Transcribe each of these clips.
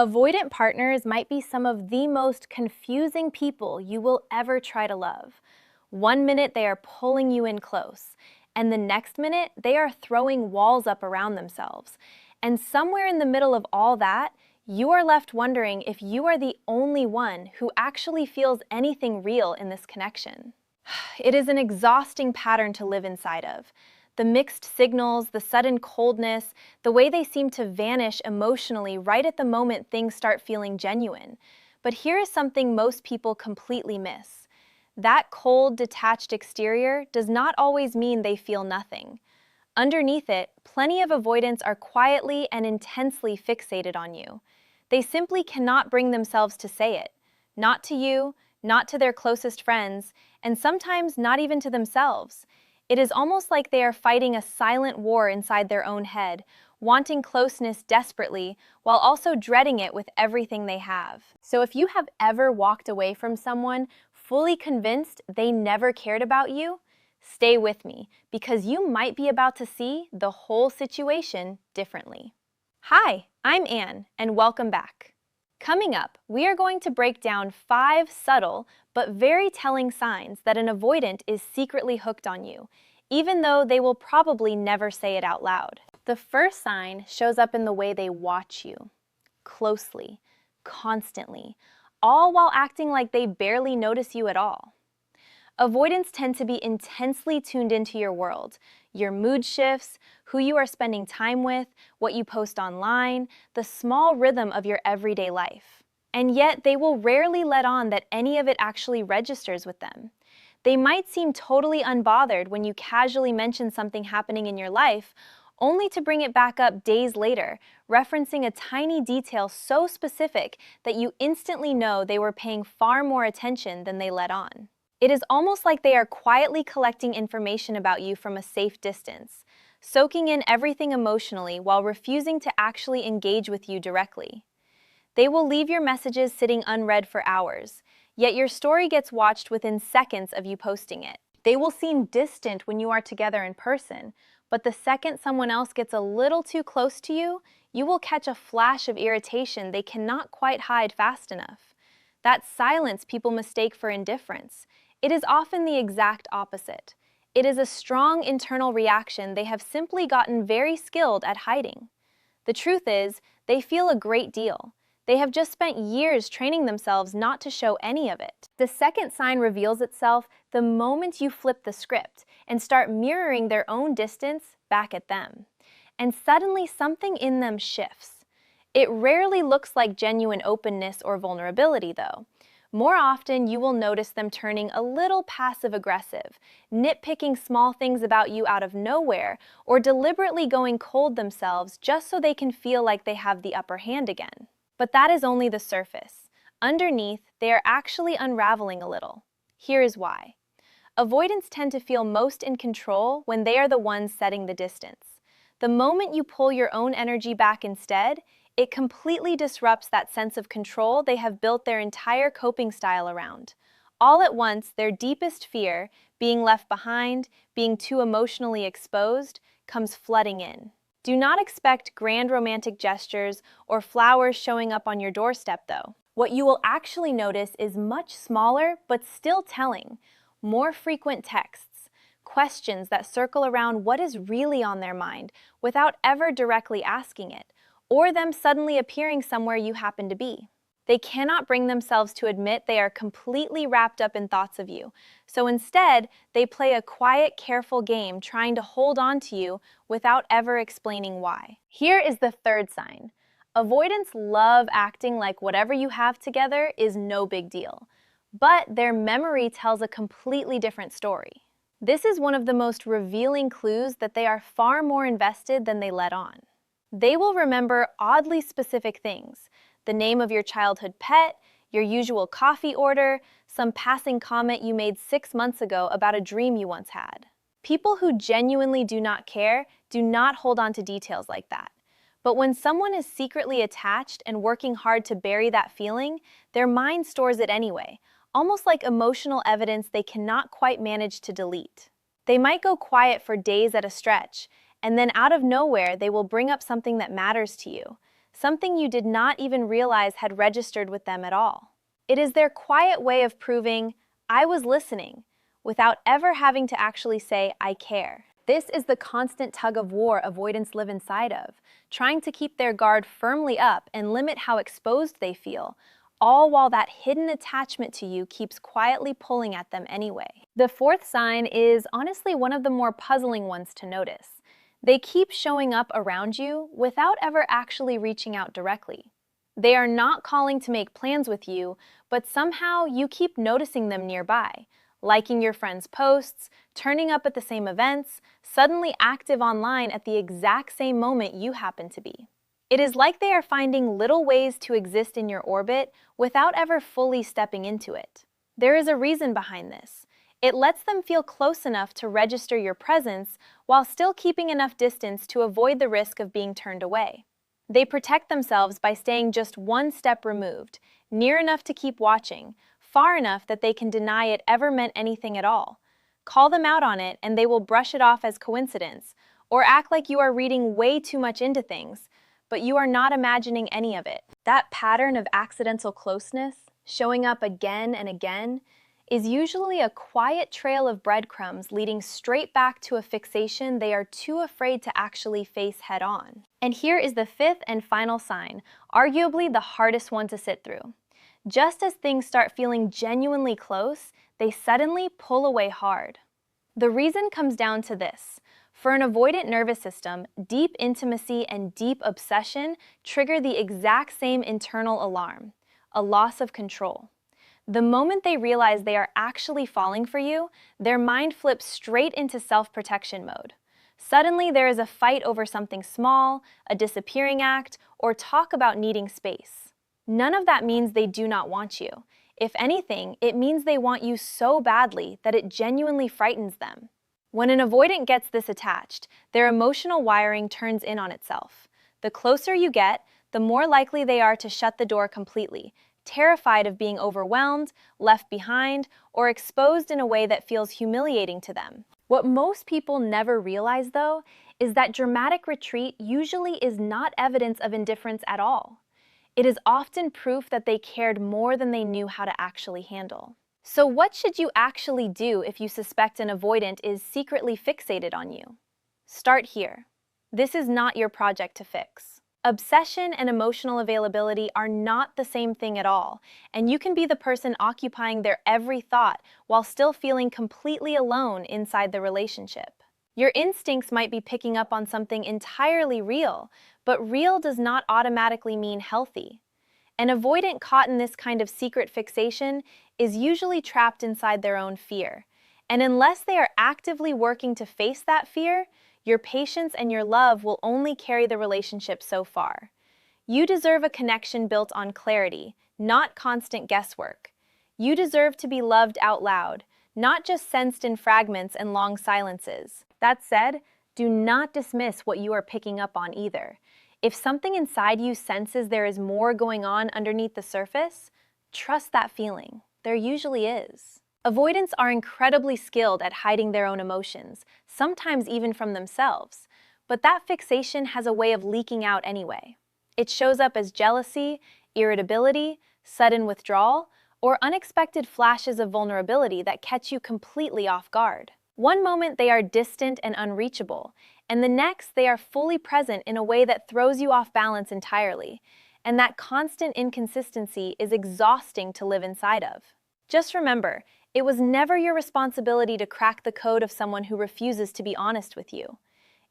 Avoidant partners might be some of the most confusing people you will ever try to love. One minute they are pulling you in close, and the next minute they are throwing walls up around themselves. And somewhere in the middle of all that, you are left wondering if you are the only one who actually feels anything real in this connection. It is an exhausting pattern to live inside of. The mixed signals, the sudden coldness, the way they seem to vanish emotionally right at the moment things start feeling genuine. But here is something most people completely miss. That cold, detached exterior does not always mean they feel nothing. Underneath it, plenty of avoidants are quietly and intensely fixated on you. They simply cannot bring themselves to say it. Not to you, not to their closest friends, and sometimes not even to themselves. It is almost like they are fighting a silent war inside their own head, wanting closeness desperately, while also dreading it with everything they have. So if you have ever walked away from someone fully convinced they never cared about you, stay with me, because you might be about to see the whole situation differently. Hi, I'm Anne, and welcome back. Coming up, we are going to break down 5 subtle but very telling signs that an avoidant is secretly hooked on you, even though they will probably never say it out loud. The first sign shows up in the way they watch you, closely, constantly, all while acting like they barely notice you at all. Avoidants tend to be intensely tuned into your world, your mood shifts, who you are spending time with, what you post online, the small rhythm of your everyday life. And yet they will rarely let on that any of it actually registers with them. They might seem totally unbothered when you casually mention something happening in your life, only to bring it back up days later, referencing a tiny detail so specific that you instantly know they were paying far more attention than they let on. It is almost like they are quietly collecting information about you from a safe distance, soaking in everything emotionally while refusing to actually engage with you directly. They will leave your messages sitting unread for hours, yet your story gets watched within seconds of you posting it. They will seem distant when you are together in person, but the second someone else gets a little too close to you, you will catch a flash of irritation they cannot quite hide fast enough. That silence people mistake for indifference. It is often the exact opposite. It is a strong internal reaction they have simply gotten very skilled at hiding. The truth is, they feel a great deal. They have just spent years training themselves not to show any of it. The second sign reveals itself the moment you flip the script and start mirroring their own distance back at them. And suddenly something in them shifts. It rarely looks like genuine openness or vulnerability, though. More often, you will notice them turning a little passive-aggressive, nitpicking small things about you out of nowhere, or deliberately going cold themselves just so they can feel like they have the upper hand again. But that is only the surface. Underneath, they are actually unraveling a little. Here is why. Avoidants tend to feel most in control when they are the ones setting the distance. The moment you pull your own energy back instead, it completely disrupts that sense of control they have built their entire coping style around. All at once, their deepest fear, being left behind, being too emotionally exposed, comes flooding in. Do not expect grand romantic gestures or flowers showing up on your doorstep, though. What you will actually notice is much smaller but still telling, more frequent texts, questions that circle around what is really on their mind without ever directly asking it, or them suddenly appearing somewhere you happen to be. They cannot bring themselves to admit they are completely wrapped up in thoughts of you, so instead, they play a quiet, careful game trying to hold on to you without ever explaining why. Here is the third sign. Avoidants love acting like whatever you have together is no big deal, but their memory tells a completely different story. This is one of the most revealing clues that they are far more invested than they let on. They will remember oddly specific things, the name of your childhood pet, your usual coffee order, some passing comment you made 6 months ago about a dream you once had. People who genuinely do not care do not hold on to details like that. But when someone is secretly attached and working hard to bury that feeling, their mind stores it anyway, almost like emotional evidence they cannot quite manage to delete. They might go quiet for days at a stretch, and then out of nowhere they will bring up something that matters to you, something you did not even realize had registered with them at all. It is their quiet way of proving, "I was listening," without ever having to actually say, "I care." This is the constant tug of war avoidants live inside of, trying to keep their guard firmly up and limit how exposed they feel, all while that hidden attachment to you keeps quietly pulling at them anyway. The fourth sign is honestly one of the more puzzling ones to notice. They keep showing up around you without ever actually reaching out directly. They are not calling to make plans with you, but somehow you keep noticing them nearby, liking your friends' posts, turning up at the same events, suddenly active online at the exact same moment you happen to be. It is like they are finding little ways to exist in your orbit without ever fully stepping into it. There is a reason behind this. It lets them feel close enough to register your presence while still keeping enough distance to avoid the risk of being turned away. They protect themselves by staying just one step removed, near enough to keep watching, far enough that they can deny it ever meant anything at all. Call them out on it and they will brush it off as coincidence, or act like you are reading way too much into things, but you are not imagining any of it. That pattern of accidental closeness, showing up again and again, is usually a quiet trail of breadcrumbs leading straight back to a fixation they are too afraid to actually face head-on. And here is the fifth and final sign, arguably the hardest one to sit through. Just as things start feeling genuinely close, they suddenly pull away hard. The reason comes down to this. For an avoidant nervous system, deep intimacy and deep obsession trigger the exact same internal alarm, a loss of control. The moment they realize they are actually falling for you, their mind flips straight into self-protection mode. Suddenly, there is a fight over something small, a disappearing act, or talk about needing space. None of that means they do not want you. If anything, it means they want you so badly that it genuinely frightens them. When an avoidant gets this attached, their emotional wiring turns in on itself. The closer you get, the more likely they are to shut the door completely, terrified of being overwhelmed, left behind, or exposed in a way that feels humiliating to them. What most people never realize, though, is that dramatic retreat usually is not evidence of indifference at all. It is often proof that they cared more than they knew how to actually handle. So what should you actually do if you suspect an avoidant is secretly fixated on you? Start here. This is not your project to fix. Obsession and emotional availability are not the same thing at all, and you can be the person occupying their every thought while still feeling completely alone inside the relationship. Your instincts might be picking up on something entirely real, but real does not automatically mean healthy. An avoidant caught in this kind of secret fixation is usually trapped inside their own fear, and unless they are actively working to face that fear, your patience and your love will only carry the relationship so far. You deserve a connection built on clarity, not constant guesswork. You deserve to be loved out loud, not just sensed in fragments and long silences. That said, do not dismiss what you are picking up on either. If something inside you senses there is more going on underneath the surface, trust that feeling. There usually is. Avoidants are incredibly skilled at hiding their own emotions, sometimes even from themselves, but that fixation has a way of leaking out anyway. It shows up as jealousy, irritability, sudden withdrawal, or unexpected flashes of vulnerability that catch you completely off guard. One moment they are distant and unreachable, and the next they are fully present in a way that throws you off balance entirely, and that constant inconsistency is exhausting to live inside of. Just remember, it was never your responsibility to crack the code of someone who refuses to be honest with you.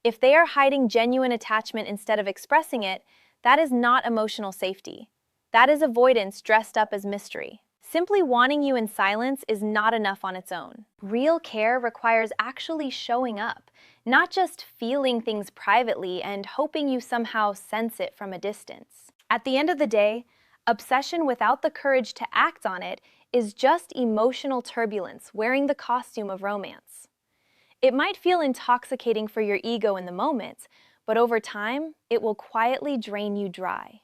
If they are hiding genuine attachment instead of expressing it, that is not emotional safety. That is avoidance dressed up as mystery. Simply wanting you in silence is not enough on its own. Real care requires actually showing up, not just feeling things privately and hoping you somehow sense it from a distance. At the end of the day, obsession without the courage to act on it is just emotional turbulence wearing the costume of romance. It might feel intoxicating for your ego in the moment, but over time, it will quietly drain you dry.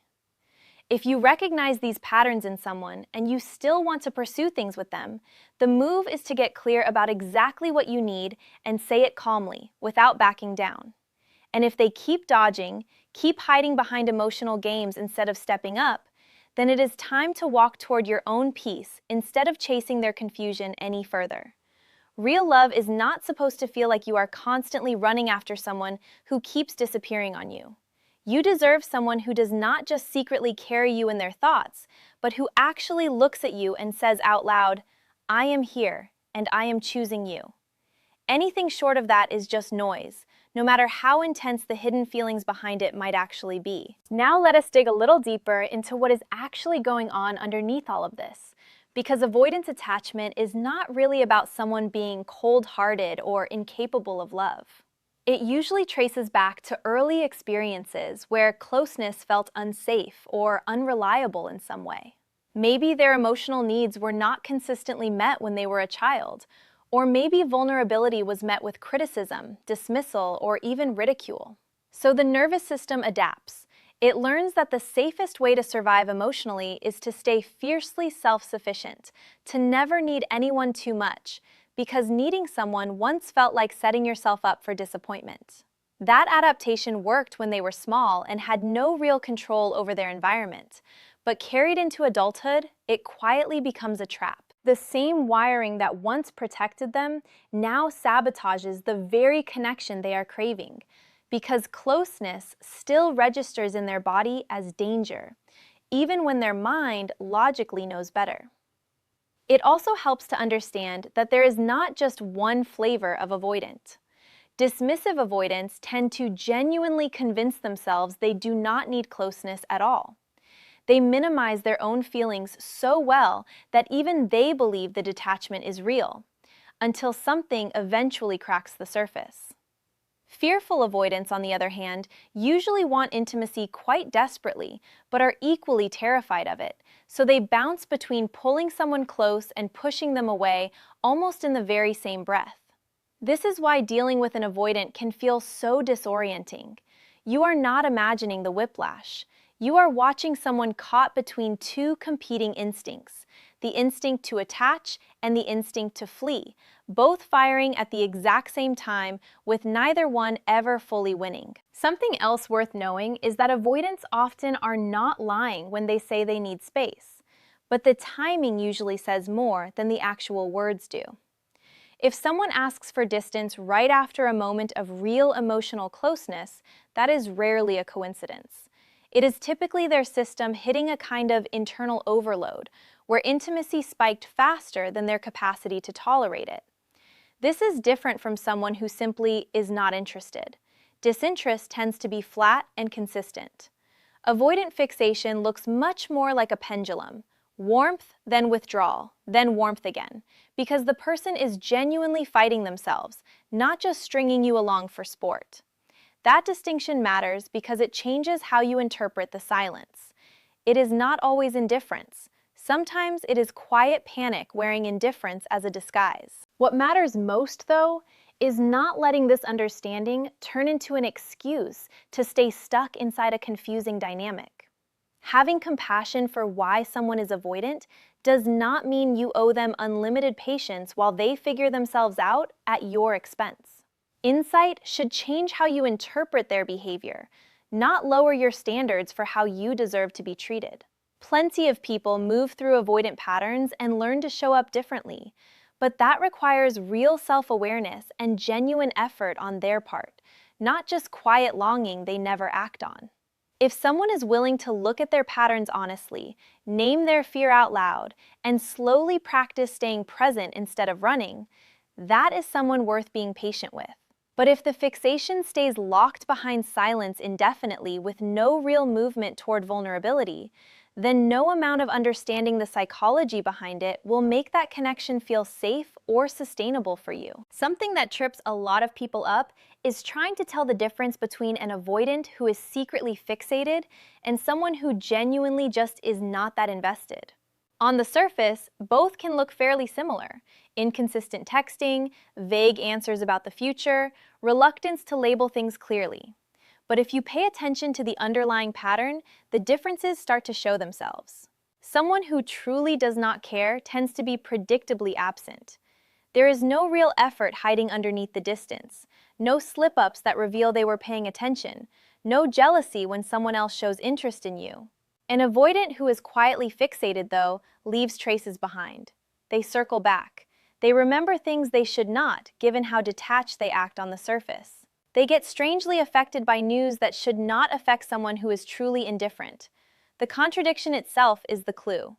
If you recognize these patterns in someone and you still want to pursue things with them, the move is to get clear about exactly what you need and say it calmly, without backing down. And if they keep dodging, keep hiding behind emotional games instead of stepping up, then it is time to walk toward your own peace instead of chasing their confusion any further. Real love is not supposed to feel like you are constantly running after someone who keeps disappearing on you. You deserve someone who does not just secretly carry you in their thoughts, but who actually looks at you and says out loud, "I am here, and I am choosing you." Anything short of that is just noise, no matter how intense the hidden feelings behind it might actually be. Now let us dig a little deeper into what is actually going on underneath all of this, because avoidance attachment is not really about someone being cold-hearted or incapable of love. It usually traces back to early experiences where closeness felt unsafe or unreliable in some way. Maybe their emotional needs were not consistently met when they were a child, or maybe vulnerability was met with criticism, dismissal, or even ridicule. So the nervous system adapts. It learns that the safest way to survive emotionally is to stay fiercely self-sufficient, to never need anyone too much, because needing someone once felt like setting yourself up for disappointment. That adaptation worked when they were small and had no real control over their environment, but carried into adulthood, it quietly becomes a trap. The same wiring that once protected them now sabotages the very connection they are craving, because closeness still registers in their body as danger, even when their mind logically knows better. It also helps to understand that there is not just one flavor of avoidant. Dismissive avoidants tend to genuinely convince themselves they do not need closeness at all. They minimize their own feelings so well that even they believe the detachment is real, until something eventually cracks the surface. Fearful avoidants, on the other hand, usually want intimacy quite desperately, but are equally terrified of it, so they bounce between pulling someone close and pushing them away almost in the very same breath. This is why dealing with an avoidant can feel so disorienting. You are not imagining the whiplash. You are watching someone caught between two competing instincts, the instinct to attach and the instinct to flee, both firing at the exact same time, with neither one ever fully winning. Something else worth knowing is that avoidants often are not lying when they say they need space, but the timing usually says more than the actual words do. If someone asks for distance right after a moment of real emotional closeness, that is rarely a coincidence. It is typically their system hitting a kind of internal overload, where intimacy spiked faster than their capacity to tolerate it. This is different from someone who simply is not interested. Disinterest tends to be flat and consistent. Avoidant fixation looks much more like a pendulum. Warmth, then withdrawal, then warmth again, because the person is genuinely fighting themselves, not just stringing you along for sport. That distinction matters because it changes how you interpret the silence. It is not always indifference. Sometimes it is quiet panic wearing indifference as a disguise. What matters most, though, is not letting this understanding turn into an excuse to stay stuck inside a confusing dynamic. Having compassion for why someone is avoidant does not mean you owe them unlimited patience while they figure themselves out at your expense. Insight should change how you interpret their behavior, not lower your standards for how you deserve to be treated. Plenty of people move through avoidant patterns and learn to show up differently, but that requires real self-awareness and genuine effort on their part, not just quiet longing they never act on. If someone is willing to look at their patterns honestly, name their fear out loud, and slowly practice staying present instead of running, that is someone worth being patient with. But if the fixation stays locked behind silence indefinitely with no real movement toward vulnerability, then no amount of understanding the psychology behind it will make that connection feel safe or sustainable for you. Something that trips a lot of people up is trying to tell the difference between an avoidant who is secretly fixated and someone who genuinely just is not that invested. On the surface, both can look fairly similar: inconsistent texting, vague answers about the future, reluctance to label things clearly. But if you pay attention to the underlying pattern, the differences start to show themselves. Someone who truly does not care tends to be predictably absent. There is no real effort hiding underneath the distance, no slip-ups that reveal they were paying attention, no jealousy when someone else shows interest in you. An avoidant who is quietly fixated, though, leaves traces behind. They circle back. They remember things they should not, given how detached they act on the surface. They get strangely affected by news that should not affect someone who is truly indifferent. The contradiction itself is the clue.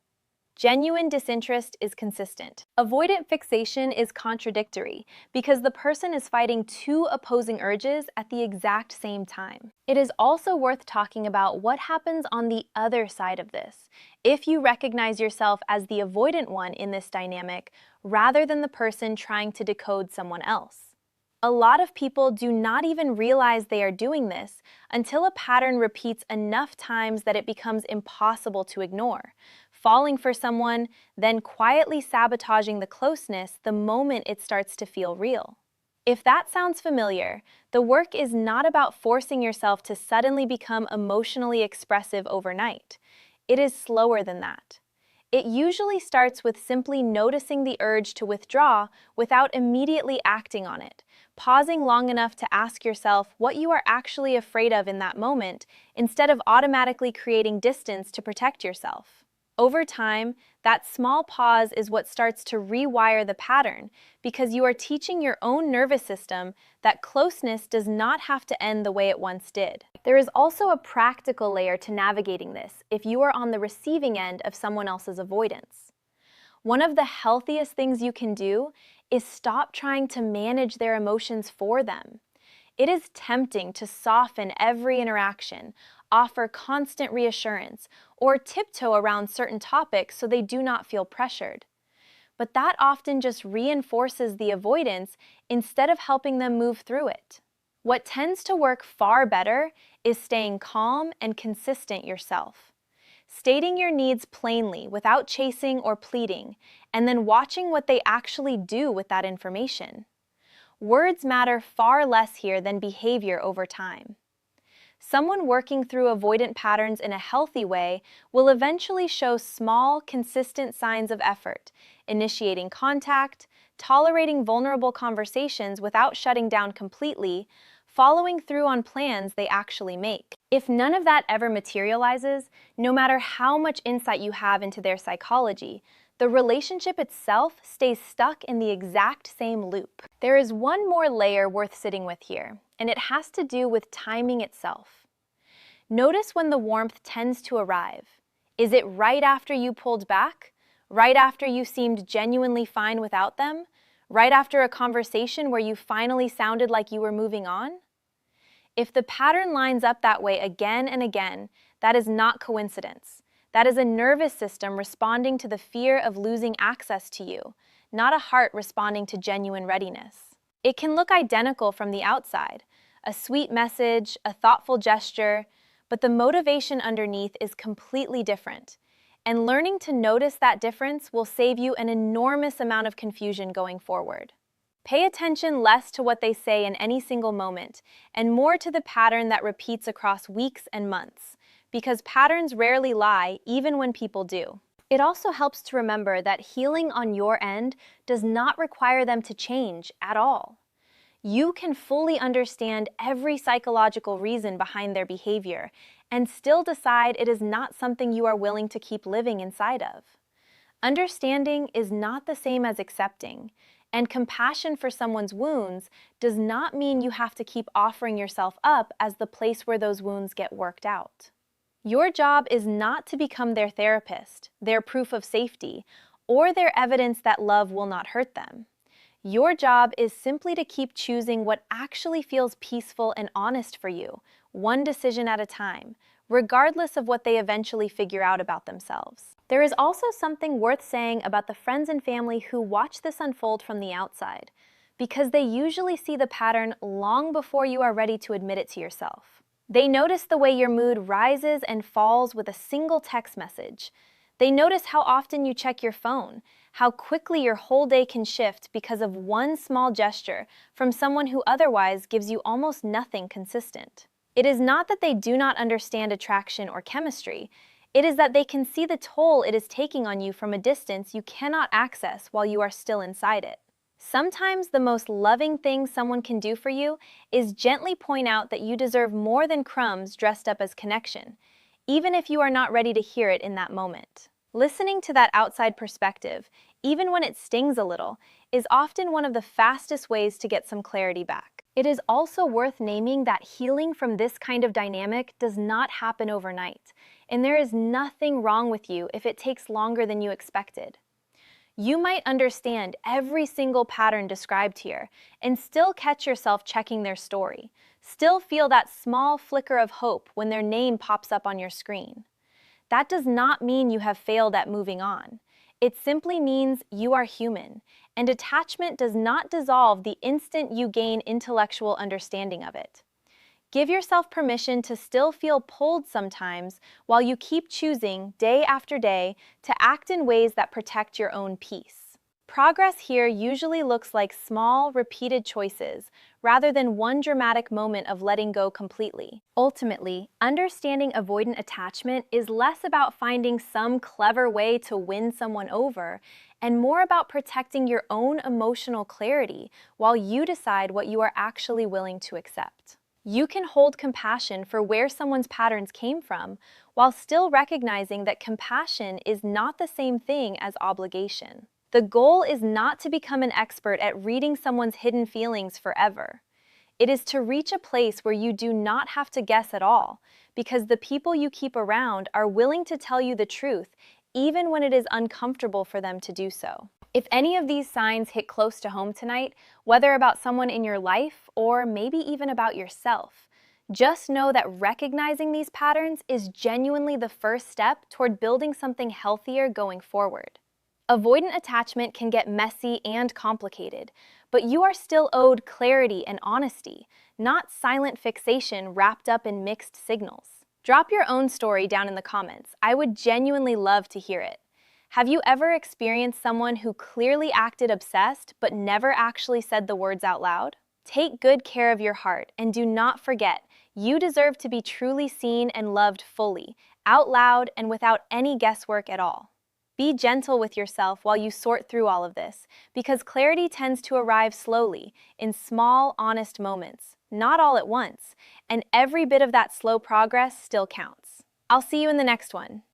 Genuine disinterest is consistent. Avoidant fixation is contradictory because the person is fighting two opposing urges at the exact same time. It is also worth talking about what happens on the other side of this, if you recognize yourself as the avoidant one in this dynamic, rather than the person trying to decode someone else. A lot of people do not even realize they are doing this until a pattern repeats enough times that it becomes impossible to ignore, falling for someone, then quietly sabotaging the closeness the moment it starts to feel real. If that sounds familiar, the work is not about forcing yourself to suddenly become emotionally expressive overnight. It is slower than that. It usually starts with simply noticing the urge to withdraw without immediately acting on it, pausing long enough to ask yourself what you are actually afraid of in that moment, instead of automatically creating distance to protect yourself. Over time, that small pause is what starts to rewire the pattern, because you are teaching your own nervous system that closeness does not have to end the way it once did. There is also a practical layer to navigating this if you are on the receiving end of someone else's avoidance. One of the healthiest things you can do is stop trying to manage their emotions for them. It is tempting to soften every interaction, offer constant reassurance, or tiptoe around certain topics so they do not feel pressured. But that often just reinforces the avoidance instead of helping them move through it. What tends to work far better is staying calm and consistent yourself. Stating your needs plainly without chasing or pleading, and then watching what they actually do with that information. Words matter far less here than behavior over time. Someone working through avoidant patterns in a healthy way will eventually show small, consistent signs of effort, initiating contact, tolerating vulnerable conversations without shutting down completely, following through on plans they actually make. If none of that ever materializes, no matter how much insight you have into their psychology, the relationship itself stays stuck in the exact same loop. There is one more layer worth sitting with here, and it has to do with timing itself. Notice when the warmth tends to arrive. Is it right after you pulled back? Right after you seemed genuinely fine without them? Right after a conversation where you finally sounded like you were moving on? If the pattern lines up that way again and again, that is not coincidence. That is a nervous system responding to the fear of losing access to you, not a heart responding to genuine readiness. It can look identical from the outside, a sweet message, a thoughtful gesture, but the motivation underneath is completely different. And learning to notice that difference will save you an enormous amount of confusion going forward. Pay attention less to what they say in any single moment, and more to the pattern that repeats across weeks and months, because patterns rarely lie, even when people do. It also helps to remember that healing on your end does not require them to change at all. You can fully understand every psychological reason behind their behavior and still decide it is not something you are willing to keep living inside of. Understanding is not the same as accepting, and compassion for someone's wounds does not mean you have to keep offering yourself up as the place where those wounds get worked out. Your job is not to become their therapist, their proof of safety, or their evidence that love will not hurt them. Your job is simply to keep choosing what actually feels peaceful and honest for you, one decision at a time, regardless of what they eventually figure out about themselves. There is also something worth saying about the friends and family who watch this unfold from the outside, because they usually see the pattern long before you are ready to admit it to yourself. They notice the way your mood rises and falls with a single text message. They notice how often you check your phone, how quickly your whole day can shift because of one small gesture from someone who otherwise gives you almost nothing consistent. It is not that they do not understand attraction or chemistry. It is that they can see the toll it is taking on you from a distance you cannot access while you are still inside it. Sometimes the most loving thing someone can do for you is gently point out that you deserve more than crumbs dressed up as connection, even if you are not ready to hear it in that moment. Listening to that outside perspective, even when it stings a little, is often one of the fastest ways to get some clarity back. It is also worth naming that healing from this kind of dynamic does not happen overnight, and there is nothing wrong with you if it takes longer than you expected. You might understand every single pattern described here and still catch yourself checking their story, still feel that small flicker of hope when their name pops up on your screen. That does not mean you have failed at moving on. It simply means you are human, and attachment does not dissolve the instant you gain intellectual understanding of it. Give yourself permission to still feel pulled sometimes while you keep choosing, day after day, to act in ways that protect your own peace. Progress here usually looks like small, repeated choices, rather than one dramatic moment of letting go completely. Ultimately, understanding avoidant attachment is less about finding some clever way to win someone over, and more about protecting your own emotional clarity while you decide what you are actually willing to accept. You can hold compassion for where someone's patterns came from, while still recognizing that compassion is not the same thing as obligation. The goal is not to become an expert at reading someone's hidden feelings forever. It is to reach a place where you do not have to guess at all, because the people you keep around are willing to tell you the truth, even when it is uncomfortable for them to do so. If any of these signs hit close to home tonight, whether about someone in your life or maybe even about yourself, just know that recognizing these patterns is genuinely the first step toward building something healthier going forward. Avoidant attachment can get messy and complicated, but you are still owed clarity and honesty, not silent fixation wrapped up in mixed signals. Drop your own story down in the comments. I would genuinely love to hear it. Have you ever experienced someone who clearly acted obsessed but never actually said the words out loud? Take good care of your heart and do not forget, you deserve to be truly seen and loved fully, out loud and without any guesswork at all. Be gentle with yourself while you sort through all of this, because clarity tends to arrive slowly, in small, honest moments, not all at once, and every bit of that slow progress still counts. I'll see you in the next one.